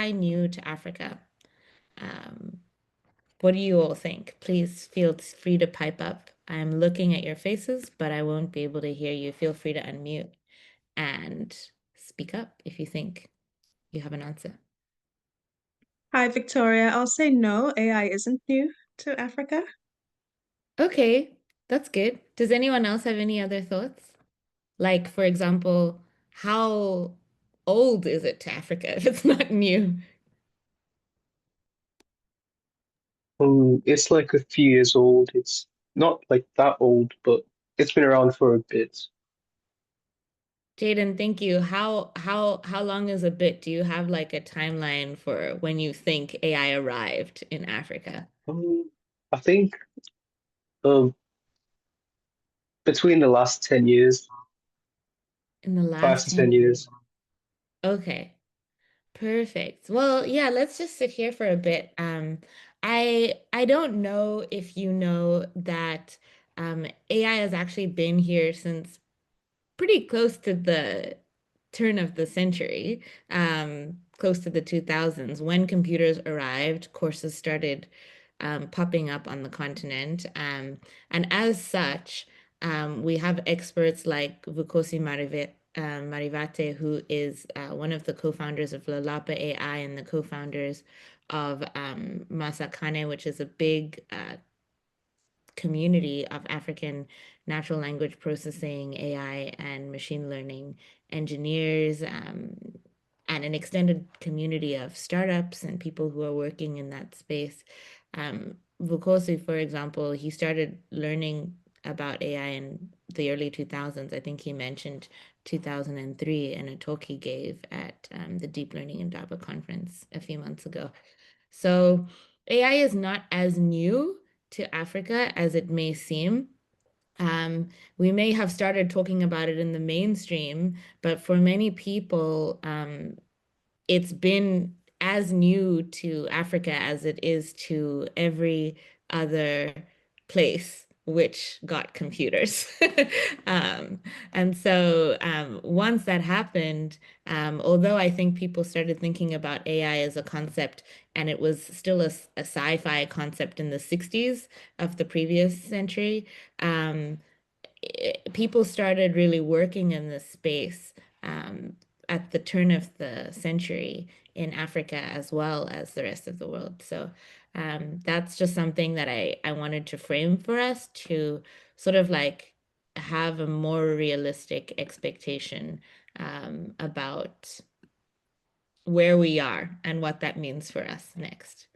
AI new to Africa? Um, what do you all think? Please feel free to pipe up. I'm looking at your faces, but I won't be able to hear you. Feel free to unmute and speak up if you think you have an answer. Hi, Victoria. I'll say no, AI isn't new to Africa. Okay, that's good. Does anyone else have any other thoughts? Like, for example, how old is it to Africa if it's not new? It's like a few years old. It's not like that old, but it's been around for a bit. Jaden, thank you. How long is a bit? Do you have like a timeline for when you think AI arrived in Africa? I think um, between the last 10 years, In the five last to 10 10 years. years. Okay, perfect. Well, yeah, let's just sit here for a bit. I don't know if you know that AI has actually been here since pretty close to the turn of the century, close to the 2000s. When computers arrived, courses started popping up on the continent. And as such, we have experts like Vukosi Marivate, who is one of the co-founders of Lelapa AI and the co-founders of Masakane, which is a big community of African natural language processing, AI, and machine learning engineers, and an extended community of startups and people who are working in that space. Vukosi, for example, he started learning about AI in the early 2000s. I think he mentioned 2003 in a talk he gave at the Deep Learning Indaba conference a few months ago. So AI is not as new to Africa as it may seem. We may have started talking about it in the mainstream, but for many people, it's been as new to Africa as it is to every other place which got computers. Um, and so once that happened, although I think people started thinking about AI as a concept, and it was still a sci-fi concept in the 60s of the previous century, um, people started really working in this space at the turn of the century in Africa as well as the rest of the world. So that's just something that I wanted to frame for us to sort of like have a more realistic expectation about where we are and what that means for us next.